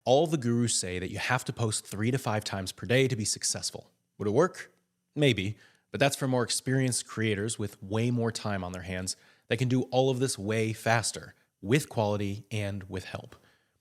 All the gurus say that you have to post 3 to 5 times per day to be successful. Would it work? Maybe, but that's for more experienced creators with way more time on their hands that can do all of this way faster, with quality and with help.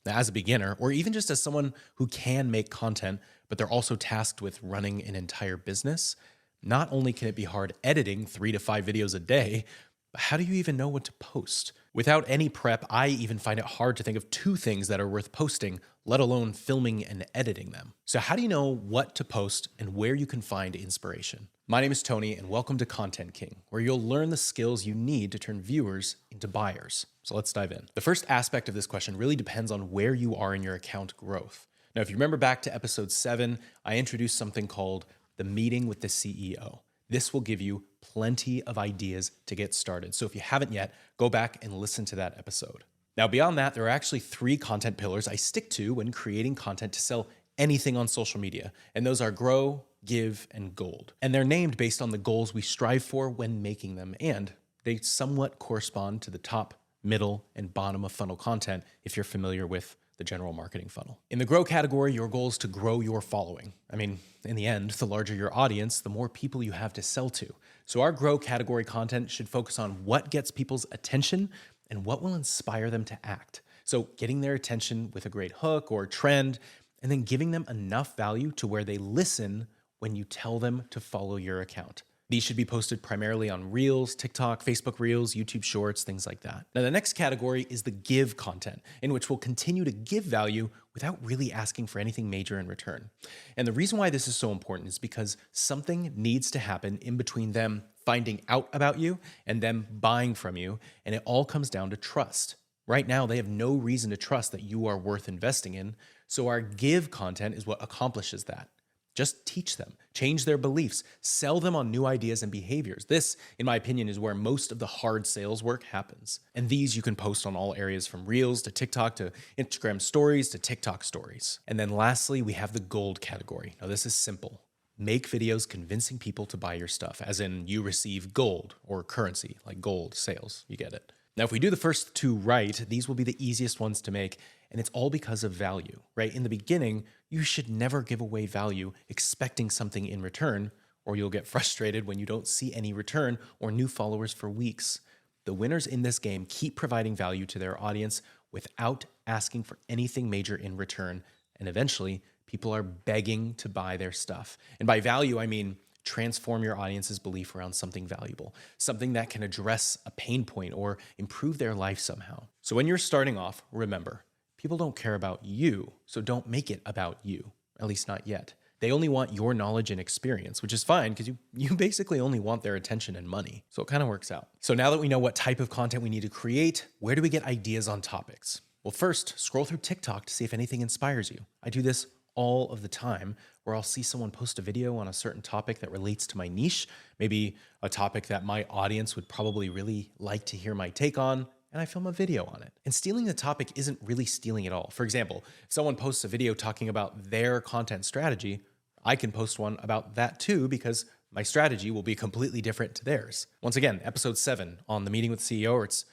Now, as a beginner, or even just as someone who can make content, but they're also tasked with running an entire business, not only can it be hard editing 3 to 5 videos a day, but how do you even know what to post? Without any prep, I even find it hard to think of 2 things that are worth posting, let alone filming and editing them. So how do you know what to post and where you can find inspiration? My name is Tony, and welcome to Content King, where you'll learn the skills you need to turn viewers into buyers. So let's dive in. The first aspect of this question really depends on where you are in your account growth. Now, if you remember back to episode 7, I introduced something called the meeting with the CEO. This will give you plenty of ideas to get started. So if you haven't yet, go back and listen to that episode. Now, beyond that, there are actually 3 content pillars I stick to when creating content to sell anything on social media. And those are grow, give, and gold. And they're named based on the goals we strive for when making them. And they somewhat correspond to the top, middle, and bottom of funnel content if you're familiar with the general marketing funnel. In the grow category, your goal is to grow your following. I mean, in the end, the larger your audience, the more people you have to sell to. So our grow category content should focus on what gets people's attention and what will inspire them to act. So getting their attention with a great hook or trend, and then giving them enough value to where they listen when you tell them to follow your account. These should be posted primarily on Reels, TikTok, Facebook Reels, YouTube Shorts, things like that. Now, the next category is the give content, in which we'll continue to give value without really asking for anything major in return. And the reason why this is so important is because something needs to happen in between them finding out about you and them buying from you, and it all comes down to trust. Right now, they have no reason to trust that you are worth investing in, so our give content is what accomplishes that. Just teach them, change their beliefs, sell them on new ideas and behaviors. This, in my opinion, is where most of the hard sales work happens. And these you can post on all areas from Reels to TikTok to Instagram stories to TikTok stories. And then lastly, we have the gold category. Now, this is simple. Make videos convincing people to buy your stuff, as in you receive gold or currency, like gold sales. You get it. Now, if we do the first 2 right, these will be the easiest ones to make, and it's all because of value, right? In the beginning, you should never give away value expecting something in return, or you'll get frustrated when you don't see any return or new followers for weeks. The winners in this game keep providing value to their audience without asking for anything major in return, and eventually, people are begging to buy their stuff. And by value, I mean transform your audience's belief around something valuable, something that can address a pain point or improve their life somehow. So when you're starting off, remember, people don't care about you, so don't make it about you, at least not yet. They only want your knowledge and experience, which is fine because you basically only want their attention and money. So it kind of works out. So now that we know what type of content we need to create, where do we get ideas on topics? Well, first, scroll through TikTok to see if anything inspires you. I do this all of the time, where I'll see someone post a video on a certain topic that relates to my niche, maybe a topic that my audience would probably really like to hear my take on, and I film a video on it. And stealing the topic isn't really stealing at all. For example, if someone posts a video talking about their content strategy, I can post one about that too, because my strategy will be completely different to theirs. Once again, episode 7 on the meeting with the CEO,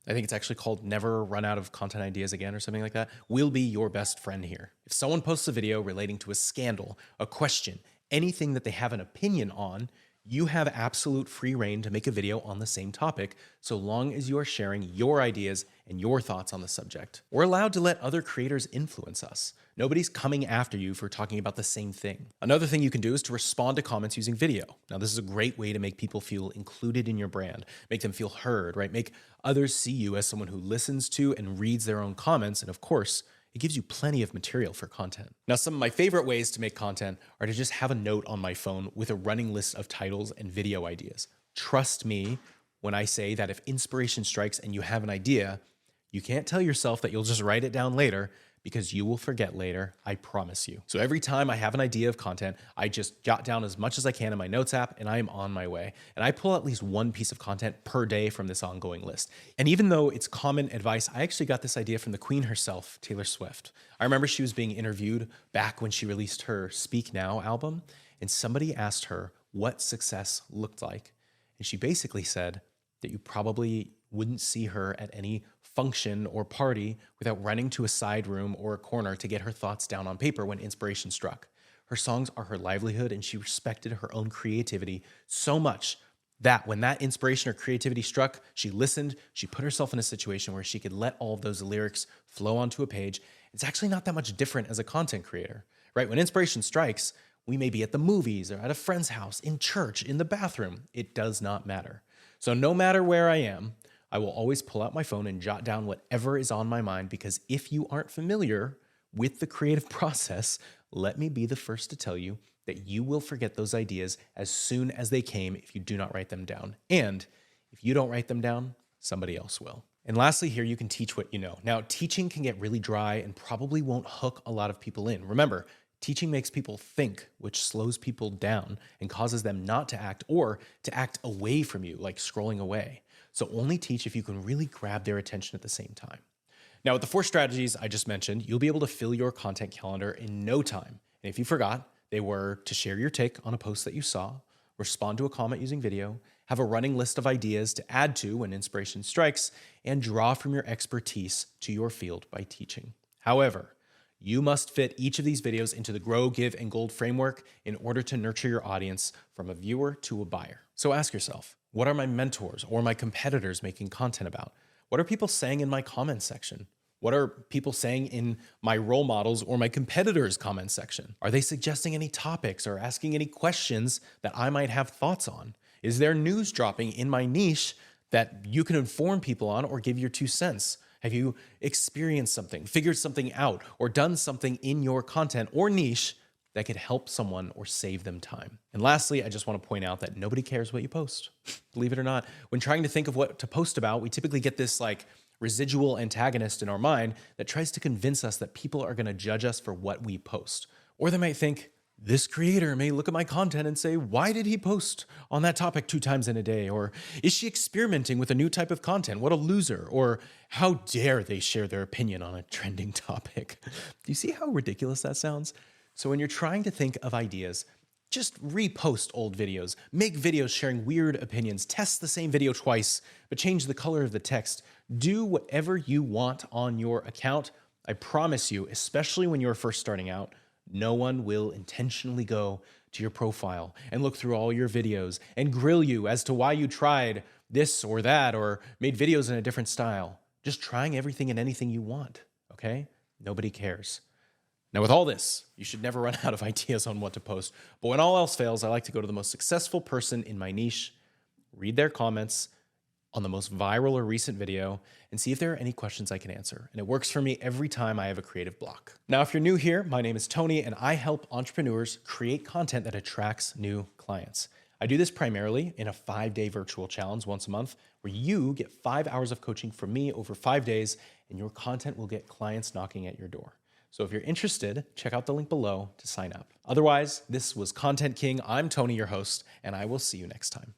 I think it's actually called Never Run Out of Content Ideas Again or something like that, will be your best friend here. If someone posts a video relating to a scandal, a question, anything that they have an opinion on, you have absolute free reign to make a video on the same topic, so long as you are sharing your ideas and your thoughts on the subject. We're allowed to let other creators influence us. Nobody's coming after you for talking about the same thing. Another thing you can do is to respond to comments using video. Now, this is a great way to make people feel included in your brand, make them feel heard, right? Make others see you as someone who listens to and reads their own comments, and of course, it gives you plenty of material for content. Now, some of my favorite ways to make content are to just have a note on my phone with a running list of titles and video ideas. Trust me when I say that if inspiration strikes and you have an idea, you can't tell yourself that you'll just write it down later, because you will forget later, I promise you. So every time I have an idea of content, I just jot down as much as I can in my notes app and I am on my way. And I pull at least 1 piece of content per day from this ongoing list. And even though it's common advice, I actually got this idea from the queen herself, Taylor Swift. I remember she was being interviewed back when she released her Speak Now album, and somebody asked her what success looked like. And she basically said that you probably wouldn't see her at any function or party without running to a side room or a corner to get her thoughts down on paper when inspiration struck. Her songs are her livelihood, and she respected her own creativity so much that when that inspiration or creativity struck, she listened, she put herself in a situation where she could let all of those lyrics flow onto a page. It's actually not that much different as a content creator, right? When inspiration strikes, we may be at the movies or at a friend's house, in church, in the bathroom. It does not matter. So no matter where I am, I will always pull out my phone and jot down whatever is on my mind, because if you aren't familiar with the creative process, let me be the first to tell you that you will forget those ideas as soon as they came if you do not write them down. And if you don't write them down, somebody else will. And lastly, here you can teach what you know. Now, teaching can get really dry and probably won't hook a lot of people in. Remember, teaching makes people think, which slows people down and causes them not to act, or to act away from you, like scrolling away. So only teach if you can really grab their attention at the same time. Now, with the 4 strategies I just mentioned, you'll be able to fill your content calendar in no time. And if you forgot, they were to share your take on a post that you saw, respond to a comment using video, have a running list of ideas to add to when inspiration strikes, and draw from your expertise to your field by teaching. However, you must fit each of these videos into the Grow, Give, and Gold framework in order to nurture your audience from a viewer to a buyer. So ask yourself, what are my mentors or my competitors making content about? What are people saying in my comment section? What are people saying in my role models or my competitors' comment section? Are they suggesting any topics or asking any questions that I might have thoughts on? Is there news dropping in my niche that you can inform people on or give your 2 cents? Have you experienced something, figured something out, or done something in your content or niche that could help someone or save them time? And lastly, I just want to point out that nobody cares what you post. Believe it or not, when trying to think of what to post about, we typically get this residual antagonist in our mind that tries to convince us that people are going to judge us for what we post. Or they might think, this creator may look at my content and say, why did he post on that topic 2 times in a day? Or is she experimenting with a new type of content? What a loser. Or how dare they share their opinion on a trending topic? Do you see how ridiculous that sounds? So when you're trying to think of ideas, just repost old videos, make videos sharing weird opinions, test the same video twice, but change the color of the text. Do whatever you want on your account. I promise you, especially when you're first starting out, no one will intentionally go to your profile and look through all your videos and grill you as to why you tried this or that or made videos in a different style. Just trying everything and anything you want, okay? Nobody cares. Now, with all this, you should never run out of ideas on what to post. But when all else fails, I like to go to the most successful person in my niche, read their comments on the most viral or recent video, and see if there are any questions I can answer. And it works for me every time I have a creative block. Now, if you're new here, my name is Tony, and I help entrepreneurs create content that attracts new clients. I do this primarily in a 5-day virtual challenge once a month, where you get 5 hours of coaching from me over 5 days, and your content will get clients knocking at your door. So if you're interested, check out the link below to sign up. Otherwise, this was Content King. I'm Tony, your host, and I will see you next time.